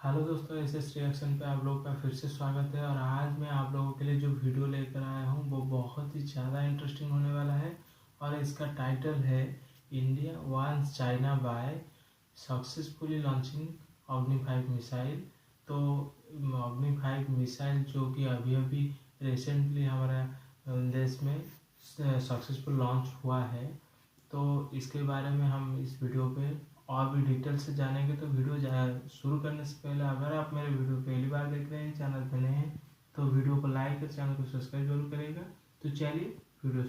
Hello दोस्तों, SS reaction पे आप लोगों का फिर से स्वागत है। और आज मैं आप लोगों के लिए जो वीडियो लेकर आया हूँ वो बहुत ही ज़्यादा इंटरेस्टिंग होने वाला है। और इसका टाइटल है इंडिया वांस चाइना बाय सक्सेसफुली लॉन्चिंग अग्नि 5 मिसाइल। तो अग्नि 5 मिसाइल जो कि अभी अभी रिसेंटली हमारा देश में सक्सेसफुल लॉन्च हुआ है, तो इसके बारे में हम इस वीडियो पे और भी डिटेल से जानेंगे। तो वीडियो शुरू करने से पहले अगर आप मेरे वीडियो पहली बार देख रहे हैं, चैनल पे नए हैं, तो वीडियो को लाइक और चैनल को सब्सक्राइब जरूर करेगा। तो चलिए वीडियो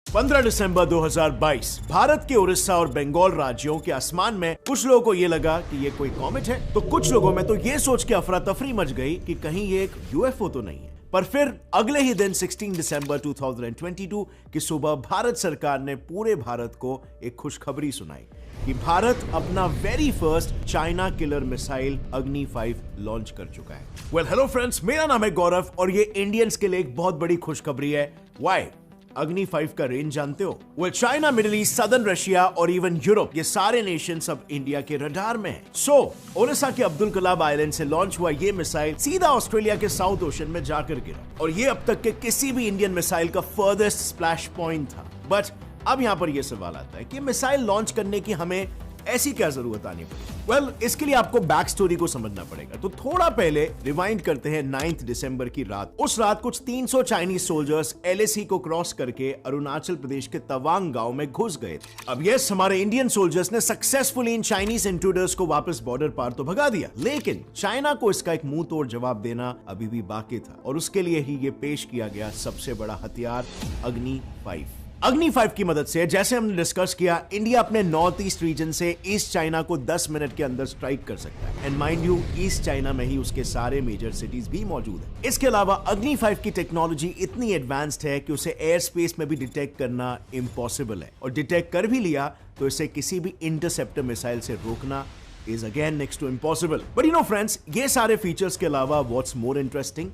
15 दिसंबर 2022 भारत के उड़ीसा और बंगाल राज्यों के आसमान में कुछ लोगों को ये लगा कि ये कोई कॉमेट है, तो कुछ लोगों में तो ये सोच के अफरा तफरी मच गई कि कहीं ये एक यूएफओ तो नहीं है। पर फिर अगले ही दिन 16 दिसंबर 2022 की सुबह भारत सरकार ने पूरे भारत को एक खुशखबरी सुनाई कि भारत अपना very first China killer missile अग्नि 5 लॉन्च कर चुका है। वेल हेलो फ्रेंड्स, मेरा नाम है गौरव और ये इंडियंस के लिए एक बहुत बड़ी खुशखबरी है। व्हाई? अग्नि 5 का रेंज जानते हो? Well China, middle east, southern Russia और इवन यूरोप, ये सारे नेशन अब इंडिया के रडार में हैं। सो ओडिशा के अब्दुल कलाम आइलैंड से लॉन्च हुआ ये मिसाइल सीधा ऑस्ट्रेलिया के साउथ ओशन में जाकर गिरा और ये अब तक के किसी भी इंडियन मिसाइल का फर्देस्ट स्प्लैश पॉइंट था। बट अब यहां पर यह सवाल आता है कि मिसाइल लॉन्च करने की हमें ऐसी क्या जरूरत आनी पड़ी? वेल इसके लिए आपको बैक स्टोरी को समझना पड़ेगा। तो थोड़ा पहले रिवाइंड करते हैं 9 दिसंबर की रात। उस रात कुछ 300 चाइनीज सोल्जर्स एलएसी को क्रॉस करके अरुणाचल प्रदेश के तवांग गांव में घुस गए थे। अब यस, हमारे इंडियन सोल्जर्स ने सक्सेसफुली इन चाइनीज इंट्रूडर्स को वापस बॉर्डर पार तो भगा दिया, लेकिन चाइना को इसका एक मुंह तोड़ जवाब देना अभी भी बाकी था और उसके लिए ही ये पेश किया गया सबसे बड़ा हथियार अग्नि 5। अग्नि 5 की मदद से, जैसे हमने डिस्कस किया, इंडिया अपने नॉर्थ ईस्ट रीजन से ईस्ट चाइना को 10 मिनट के अंदर स्ट्राइक कर सकता है। And mind you, east China में ही उसके सारे मेजर सिटीज भी मौजूद है। इसके अलावा अग्नि 5 की टेक्नोलॉजी इतनी एडवांस्ड है कि उसे एयर स्पेस में भी डिटेक्ट करना इम्पॉसिबल है, और डिटेक्ट कर भी लिया तो इसे किसी भी इंटरसेप्टर मिसाइल से रोकना is again next to impossible. But you know friends, ये सारे फीचर्स के अलावा व्हाट्स मोर इंटरेस्टिंग,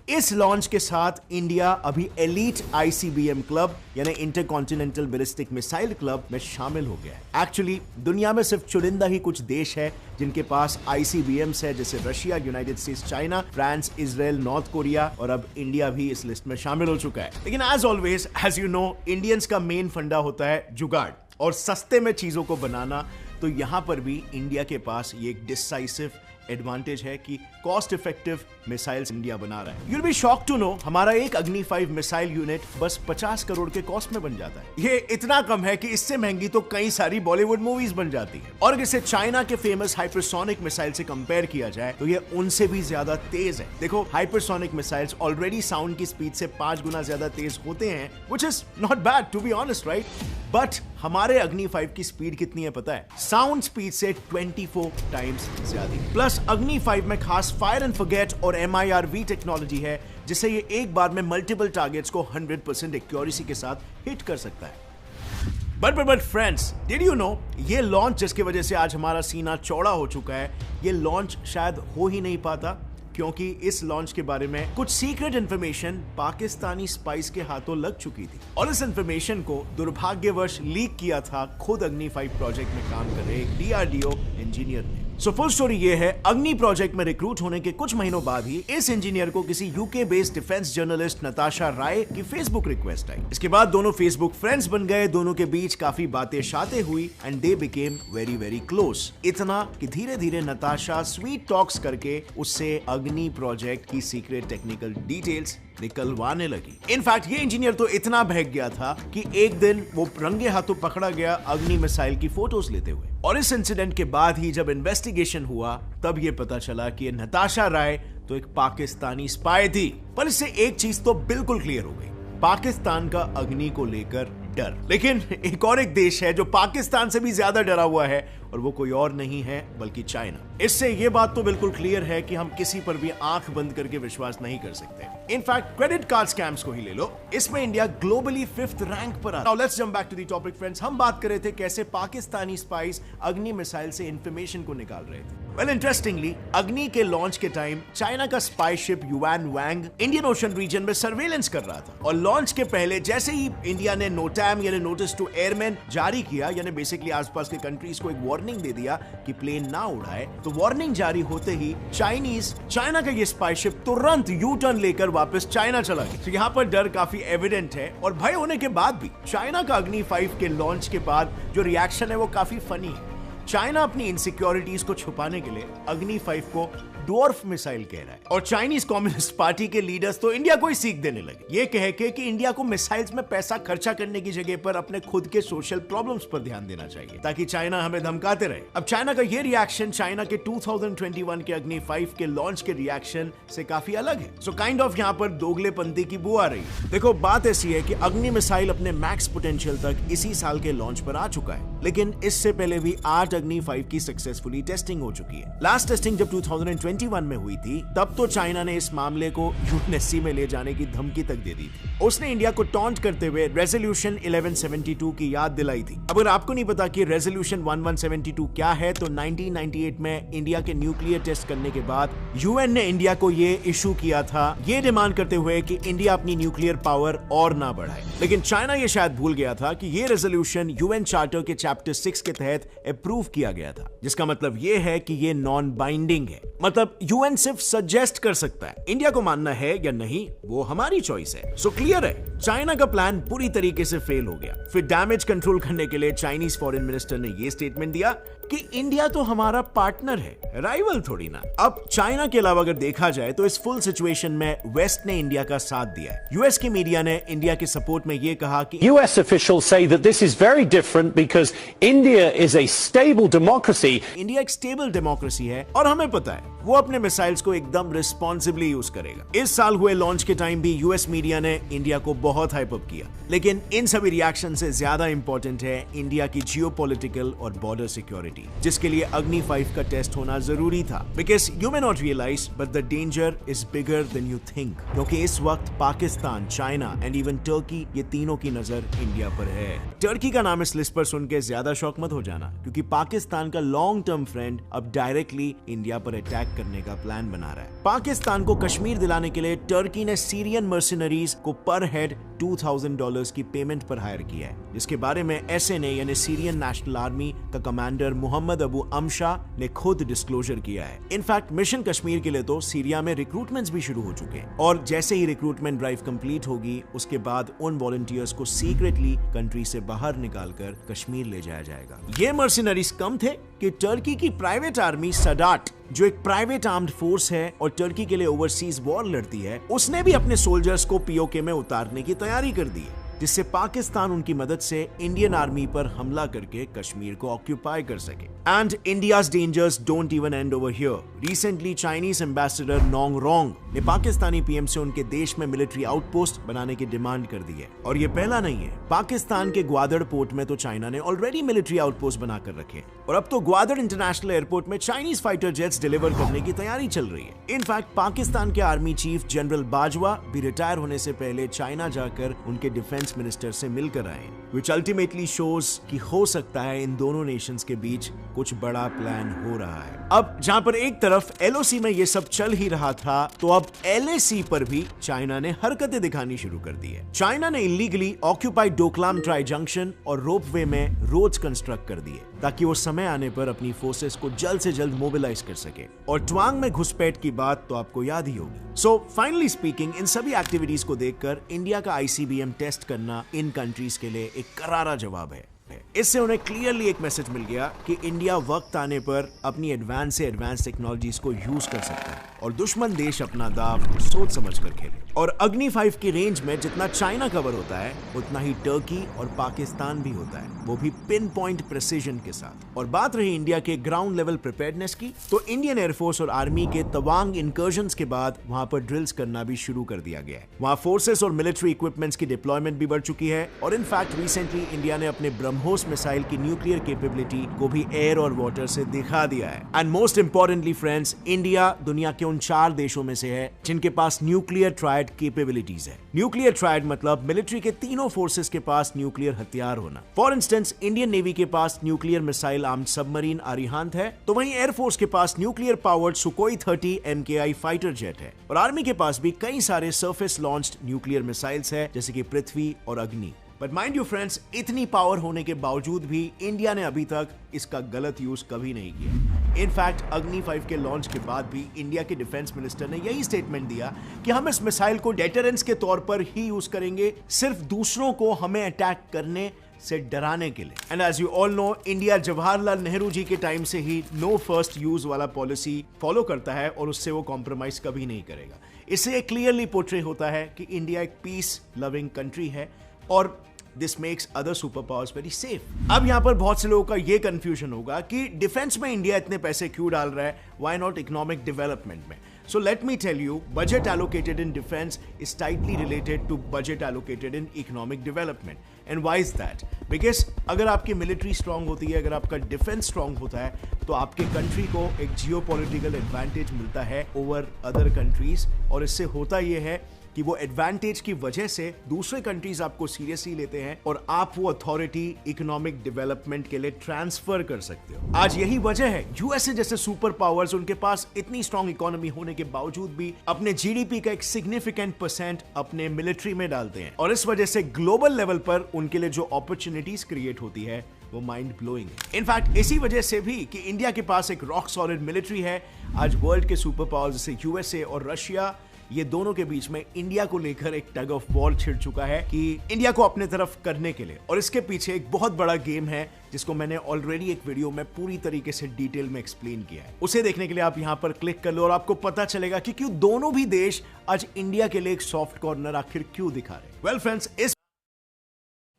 इस लॉन्च के साथ इंडिया अभी एलीट आईसीबीएम क्लब यानी इंटरकॉन्टिनेंटल बैलिस्टिक मिसाइल क्लब में शामिल हो गया है। एक्चुअली दुनिया में सिर्फ चुनिंदा ही कुछ देश है जिनके पास आईसीबीएम्स है, जैसे Russia, United states, China, France, Israel, north Korea, और अब इंडिया भी इस लिस्ट में शामिल हो चुका है। लेकिन as always, as you know, Indians का मेन फंडा होता है जुगाड़ और सस्ते में चीजों को बनाना। तो यहां पर भी इंडिया के पास ये एक डिसाइसिव एडवांटेज है कि कॉस्ट इफेक्टिव मिसाइल्स इंडिया बना रहा है। You will be shocked to know, हमारा एक अग्नि 5 मिसाइल यूनिट बस 50 करोड़ के कॉस्ट में बन जाता है। ये इतना कम है कि इससे महंगी तो कई सारी बॉलीवुड मूवीज बन जाती है। और अगर इसे चाइना के फेमस हाइपरसोनिक मिसाइल से कंपेयर किया जाए तो ये उनसे भी ज्यादा तेज है। देखो, हाइपरसोनिक मिसाइल्स ऑलरेडी साउंड की स्पीड से 5 गुना ज्यादा तेज होते हैं, which is not bad to be honest, right? But हमारे अग्नि 5 की स्पीड कितनी है पता है? साउंड स्पीड से 24 टाइम्स ज्यादा। प्लस अग्नि 5 में खास फायर एंड फॉरगेट और MIRV टेक्नोलॉजी है, जिससे ये एक बार में मल्टीपल टारगेट्स को 100% एक्यूरेसी के साथ हिट कर सकता है। But friends, did you know, ये लॉन्च जिसकी वजह से आज हमारा सीना चौड़ा हो चुका है, ये लॉन्च शायद हो ही नहीं पाता, क्योंकि इस लॉन्च के बारे में कुछ सीक्रेट इंफॉर्मेशन पाकिस्तानी स्पाइस के हाथों लग चुकी थी, और इस इंफॉर्मेशन को दुर्भाग्यवश लीक किया था खुद अग्नि 5 प्रोजेक्ट में काम कर रहे DRDO इंजीनियर ने। सो फुल स्टोरी ये है, अग्नि प्रोजेक्ट में रिक्रूट होने के कुछ महीनों बाद ही इस इंजीनियर को किसी UK based defence journalist Natasha Rai की फेसबुक रिक्वेस्ट आई। इसके बाद दोनों फेसबुक फ्रेंड्स बन गए, दोनों के बीच काफी बातें शातें हुई and they became very very close. इतना कि धीरे धीरे नताशा स्वीट टॉक्स करके उससे अग्नि प्रोजेक्ट की सीक्रेट टेक्निकल डिटेल्स निकलवाने लगी। इनफैक्ट ये इंजीनियर तो इतना बहक गया था कि एक दिन वो रंगे हाथों पकड़ा गया अग्नि मिसाइल की फोटोज लेते हुए। और इस इंसिडेंट के बाद ही जब इन्वेस्टिगेशन हुआ, तब ये पता चला कि ये नताशा राय तो एक पाकिस्तानी स्पाई थी। पर इससे एक चीज तो बिल्कुल क्लियर हो गई, पाकिस्तान का अग्नि को लेकर डर। लेकिन एक और एक देश है जो पाकिस्तान से भी ज्यादा डरा हुआ है, और वो कोई और नहीं है बल्कि चाइना। इससे ये बात तो बिल्कुल क्लियर है कि हम किसी पर भी आंख बंद करके विश्वास नहीं कर सकते। इनफैक्ट क्रेडिट कार्ड स्कैम्स को ही ले लो, इसमें इंडिया ग्लोबली 5th रैंक पर आता है। Now let's jump back to the topic friends. हम बात कर रहे थे कैसे पाकिस्तानी स्पाइस अग्नि मिसाइल से इंफॉर्मेशन को निकाल रहे थे। वेल इंटरेस्टिंगली, अग्नि के लॉन्च के टाइम चाइना का स्पाई शिप युआन वांग इंडियन ओशन रीजन में सर्वेलेंस कर रहा था और लॉन्च के पहले जैसे ही इंडिया ने नोटैम यानी नोटिस टू एयरमैन जारी किया, यानी बेसिकली आसपास के कंट्रीज को एक वार्निंग दे दिया कि प्लेन ना उड़ाए, तो वार्निंग जारी होते ही चाइना का ये स्पाई शिप तुरंत यू टर्न लेकर वापस चाइना चला गया। तो यहाँ पर डर काफी एविडेंट है और भय होने के बाद भी चाइना का अग्नि 5 के लॉन्च के बाद जो रिएक्शन है वो काफी फनी है। चाइना अपनी इनसिक्योरिटीज को छुपाने के लिए अग्नि 5 को डॉर्फ मिसाइल कह रहा है और चाइनीज कम्युनिस्ट पार्टी के लीडर्स तो इंडिया को ही सीख देने लगे, ये कह के कि इंडिया को मिसाइल्स में पैसा खर्चा करने की जगह पर अपने खुद के सोशल प्रॉब्लम्स पर ध्यान देना चाहिए ताकि चाइना हमें धमकाते रहे। अब चाइना का ये रिएक्शन चाइना के 2021 के अग्नि 5 के लॉन्च के रिएक्शन से काफी अलग है। सो काइंड ऑफ यहाँ पर दोगलेपंती की बू आ रही है। देखो बात ऐसी है कि अग्नि मिसाइल अपने मैक्स पोटेंशियल तक इसी साल के लॉन्च पर आ चुका है, लेकिन इससे पहले भी 8 अग्नि 5 की सक्सेसफुली टेस्टिंग हो चुकी है। लास्ट टेस्टिंग जब 2021 में हुई थी तब तो चाइना ने इस मामले को यूएनएससी में ले जाने की धमकी तक दे दी थी। उसने इंडिया को टॉन्ट करते हुए रेजोल्यूशन 1172 की याद दिलाई थी। अगर आपको नहीं पता कि रेजोल्यूशन 1172 क्या है, तो 1998 में इंडिया के न्यूक्लियर टेस्ट करने के बाद यूएन ने इंडिया को ये इशू किया था, ये डिमांड करते हुए कि इंडिया अपनी न्यूक्लियर पावर और ना बढ़ाए। लेकिन चाइना ये शायद भूल गया था कि ये रेजोल्यूशन यूएन चार्टर के चैप्टर 6 के तहत अप्रूव किया गया था, जिसका मतलब ये है कि ये नॉन बाइंडिंग है। मतलब यूएन सिर्फ सजेस्ट कर सकता है, इंडिया को मानना है या नहीं वो हमारी चॉइस है। सो क्लियर है, चाइना का प्लान पूरी तरीके से फेल हो गया। फिर डैमेज कंट्रोल करने के लिए चाइनीज फॉरेन मिनिस्टर ने ये स्टेटमेंट दिया कि इंडिया तो हमारा पार्टनर है, राइवल थोड़ी ना। अब चाइना के अलावा अगर देखा जाए तो इस फुल सिचुएशन में वेस्ट ने इंडिया का साथ दिया है। यूएस की मीडिया ने इंडिया के सपोर्ट में ये कहा कि US officials say that this is very different because India is a stable democracy. India एक स्टेबल डेमोक्रेसी है और हमें पता है वो अपने मिसाइल्स को एकदम रिस्पॉन्सिबली यूज करेगा। इस साल हुए लॉन्च के टाइम भी यूएस मीडिया ने इंडिया को बहुत हाइप अप किया, लेकिन इन सभी रिएक्शन से ज्यादा इंपॉर्टेंट है इंडिया की जियोपॉलिटिकल और बॉर्डर सिक्योरिटी, जिसके लिए अग्नि 5 का टेस्ट होना जरूरी था। Because you may not realize but the danger is bigger than you think, क्योंकि इस वक्त Pakistan, China and even Turkey, ये तीनों की नजर इंडिया पर है। टर्की का नाम इस लिस्ट पर सुन के ज्यादा शॉक मत हो जाना, क्योंकि पाकिस्तान का लॉन्ग टर्म फ्रेंड अब डायरेक्टली इंडिया पर अटैक करने का प्लान बना रहा है। पाकिस्तान को कश्मीर दिलाने के लिए टर्की ने सीरियन मर्सिनरीज को पर हेड $2,000 की पेमेंट पर हायर किया है, जिसके बारे में एसएनए यानी सीरियन नेशनल आर्मी का कमांडर मोहम्मद अबू अमशा ने खुद डिस्क्लोजर किया है। इनफैक्ट मिशन कश्मीर के लिए तो सीरिया में रिक्रूटमेंट्स भी शुरू हो चुके हैं और जैसे ही रिक्रूटमेंट ड्राइव कंप्लीट होगी उसके बाद उन वॉलंटियर्स को सीक्रेटली कंट्री से बाहर निकालकर कश्मीर ले जाया जाएगा। ये मर्सिनरीज कम थे कि टर्की की प्राइवेट आर्मी सडाट, जो एक प्राइवेट आर्म्ड फोर्स है और टर्की के लिए ओवरसीज वॉर लड़ती है, उसने भी अपने सोल्जर्स को पीओके में उतारने की तैयारी कर दी है, जिससे पाकिस्तान उनकी मदद से इंडियन आर्मी पर हमला करके कश्मीर को ऑक्यूपाई कर सके। And India's dangers don't even end over here. Recently Chinese ambassador Nong Rong ने पाकिस्तानी पीएम से उनके देश में मिलिट्री आउटपोस्ट बनाने की डिमांड कर दी है। और ये पहला नहीं है, पाकिस्तान के ग्वादर पोर्ट में तो चाइना ने ऑलरेडी मिलिट्री आउटपोस्ट बनाकर रखे और अब तो ग्वादर इंटरनेशनल एयरपोर्ट में चाइनीज फाइटर जेट्स डिलीवर करने की तैयारी चल रही है। इनफैक्ट पाकिस्तान के आर्मी चीफ जनरल बाजवा भी रिटायर होने से पहले चाइना जाकर उनके डिफेंस मिनिस्टर से मिलकर आए, which ultimately shows कि हो सकता है इन दोनों नेशंस के बीच कुछ बड़ा प्लान हो रहा है। अब जहां पर एक तरफ एलओसी में ये सब चल ही रहा था, तो अब एलएसी पर भी चाइना ने हरकतें दिखानी शुरू कर दी है। चाइना ने illegally occupied Doklam tri junction और रोपवे में रोड्स कंस्ट्रक्ट कर दिए ताकि वो समय आने पर अपनी फोर्सेस को जल्द से जल्द मोबिलाइज कर सके। और ट्वांग में घुसपैठ की बात तो आपको याद ही होगी। सो फाइनली स्पीकिंग, इन सभी एक्टिविटीज को देखकर इंडिया का आईसीबीएम टेस्ट करना इन कंट्रीज के लिए एक करारा जवाब है। इससे उन्हें क्लियरली एक मैसेज मिल गया कि इंडिया वक्त आने पर अपनी एडवांस से एडवांस टेक्नोलॉजीज को यूज कर सकता है। और दुश्मन देश अपना दाव सोच समझ कर खेले। और अग्नि 5 की रेंज में जितना चाइना कवर होता है उतना ही टर्की और पाकिस्तान भी होता है, वो भी पिन पॉइंट प्रिसीजन के साथ। और बात रही इंडिया के ग्राउंड लेवल प्रिपेयर्डनेस की, तो इंडियन एयरफोर्स और आर्मी के तवांग इंकर्जन्स के बाद वहां पर ड्रिल्स करना भी शुरू कर दिया गया है। वहां फोर्सेस और मिलिट्री इक्विपमेंट्स की डिप्लॉयमेंट भी बढ़ चुकी है। और इनफैक्ट रिसेंटली इंडिया ने अपने ब्रह्मोस मिसाइल की न्यूक्लियर कैपेबिलिटी को भी एयर और वाटर से दिखा दिया है। And most importantly friends, India दुनिया के उन 4 देशों में से है जिनके पास न्यूक्लियर ट्रायड कैपेबिलिटीज है। न्यूक्लियर ट्रायड मतलब मिलिट्री के तीनों फोर्सेस के पास न्यूक्लियर हथियार होना। फॉर इंस्टेंस, इंडियन नेवी के पास nuclear missile armed submarine Arihant है, तो वहीं एयरफोर्स के पास nuclear powered Sukhoi 30 MKI fighter jet है। और आर्मी के पास भी कई सारे सरफेस लॉन्च्ड न्यूक्लियर मिसाइल्स है, जैसे कि पृथ्वी और अग्नि। बट माइंड यू फ्रेंड्स, इतनी पावर होने के बावजूद भी इंडिया ने अभी तक इसका गलत यूज कभी नहीं किया। इनफैक्ट अग्नि 5 के लॉन्च के बाद भी इंडिया के डिफेंस मिनिस्टर ने यही स्टेटमेंट दिया कि हम इस मिसाइल को डेटरेंस के तौर पर ही यूज करेंगे, सिर्फ दूसरों को हमें अटैक करने से डराने के लिए। And as you all know, India Jawaharlal Nehru ji के टाइम से ही नो फर्स्ट यूज वाला पॉलिसी फॉलो करता है और उससे वो कॉम्प्रोमाइज कभी नहीं करेगा। इससे क्लियरली पोर्ट्रे होता है कि इंडिया एक पीस लविंग कंट्री है और this makes other super powers very safe. अब यहां पर बहुत से लोगों का यह कंफ्यूजन होगा कि डिफेंस में इंडिया इतने पैसे क्यों डाल रहा है, व्हाई नॉट इकोनॉमिक डेवलपमेंट में। So let me tell you, budget allocated in defense is tightly related to budget allocated in economic development. And why is that? Because अगर आपकी मिलिट्री स्ट्रांग होती है, अगर आपका डिफेंस स्ट्रांग होता है, तो आपके कंट्री को एक जियोपॉलिटिकल एडवांटेज मिलता है ओवर अदर कंट्रीज। और इससे होता यह है कि वो एडवांटेज की वजह से दूसरे कंट्रीज आपको सीरियसली लेते हैं और आप वो अथॉरिटी इकोनॉमिक डेवलपमेंट के लिए ट्रांसफर कर सकते हो। आज यही वजह है यूएसए जैसे सुपर पावर्स, उनके पास इतनी स्ट्रांग इकोनॉमी होने के बावजूद भी अपने जीडीपी का एक सिग्निफिकेंट % अपने मिलिट्री में डालते हैं। और इस वजह से ग्लोबल लेवल पर उनके लिए जो अपॉर्चुनिटीज क्रिएट होती है वो माइंड ब्लोइंग है। इनफैक्ट इसी वजह से भी कि इंडिया के पास एक रॉक सॉलिड मिलिट्री है, आज वर्ल्ड के सुपर पावर्स जैसे यूएसए और रशिया, ये दोनों के बीच में इंडिया को लेकर एक टग ऑफ वॉर छिड़ चुका है कि इंडिया को अपने तरफ करने के लिए। और इसके पीछे एक बहुत बड़ा गेम है जिसको मैंने ऑलरेडी एक वीडियो में पूरी तरीके से डिटेल में एक्सप्लेन किया है। उसे देखने के लिए आप यहां पर क्लिक कर लो और आपको पता चलेगा कि क्यों दोनों भी देश आज इंडिया के लिए एक सॉफ्ट कॉर्नर आखिर क्यों दिखा रहे। वेल फ्रेंड्स, इस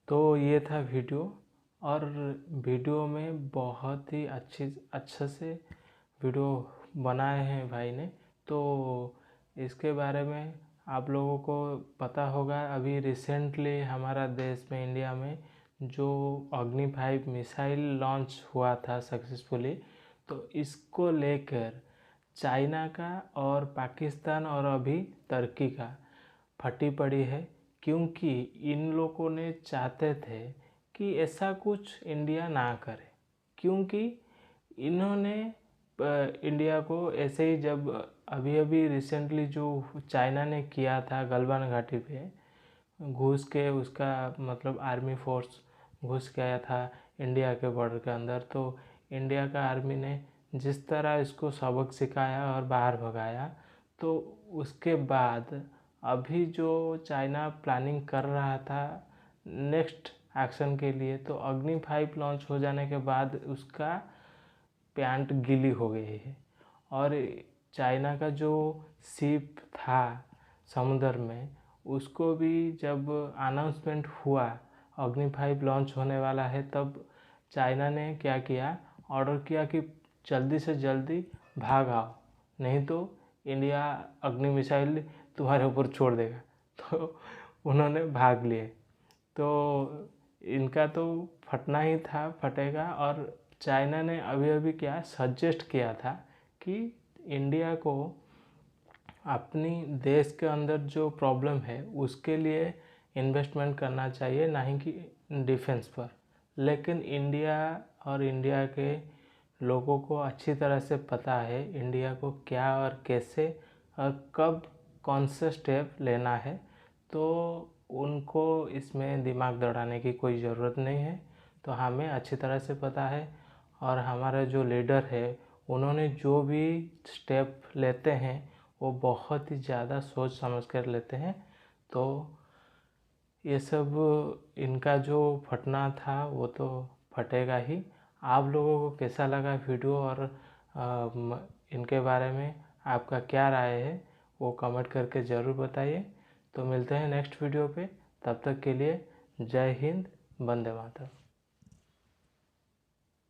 तो ये था वीडियो, और वीडियो में बहुत ही अच्छे से वीडियो बनाए हैं भाई ने। तो इसके बारे में आप लोगों को पता होगा, अभी रिसेंटली हमारा देश में, इंडिया में जो अग्नि 5 मिसाइल लॉन्च हुआ था सक्सेसफुली, तो इसको लेकर चाइना का और पाकिस्तान और अभी तुर्की का फटी पड़ी है, क्योंकि इन लोगों ने चाहते थे कि ऐसा कुछ इंडिया ना करे। क्योंकि इन्होंने इंडिया को ऐसे ही, जब अभी रिसेंटली जो चाइना ने किया था गलवान घाटी पे घुस के, उसका मतलब आर्मी फोर्स घुस गया था इंडिया के बॉर्डर के अंदर, तो इंडिया का आर्मी ने जिस तरह इसको सबक सिखाया और बाहर भगाया, तो उसके बाद अभी जो चाइना प्लानिंग कर रहा था नेक्स्ट एक्शन के लिए, तो अग्नि 5 लॉन्च हो जाने के बाद उसका पैंट गीली हो गई है। और चाइना का जो शिप था समुद्र में, उसको भी जब अनाउंसमेंट हुआ अग्नि 5 लॉन्च होने वाला है, तब चाइना ने क्या किया, ऑर्डर किया कि जल्दी से जल्दी भाग आओ, नहीं तो इंडिया अग्नि मिसाइल तुम्हारे ऊपर छोड़ देगा। तो उन्होंने भाग लिए। तो इनका तो फटना ही था, फटेगा। और चाइना ने अभी क्या सजेस्ट किया था कि इंडिया को अपनी देश के अंदर जो प्रॉब्लम है उसके लिए इन्वेस्टमेंट करना चाहिए, ना ही कि डिफेंस पर। लेकिन इंडिया और इंडिया के लोगों को अच्छी तरह से पता है इंडिया को क्या और कैसे और कब कौन से स्टेप लेना है, तो उनको इसमें दिमाग दौड़ाने की कोई ज़रूरत नहीं है। तो हमें अच्छी तरह से पता है, और हमारा जो लीडर है उन्होंने जो भी स्टेप लेते हैं वो बहुत ही ज़्यादा सोच समझ कर लेते हैं। तो ये सब इनका जो फटना था वो तो फटेगा ही। आप लोगों को कैसा लगा वीडियो और इनके बारे में आपका क्या राय है वो कमेंट करके ज़रूर बताइए। तो मिलते हैं नेक्स्ट वीडियो पे, तब तक के लिए जय हिंद, वंदे मातरम।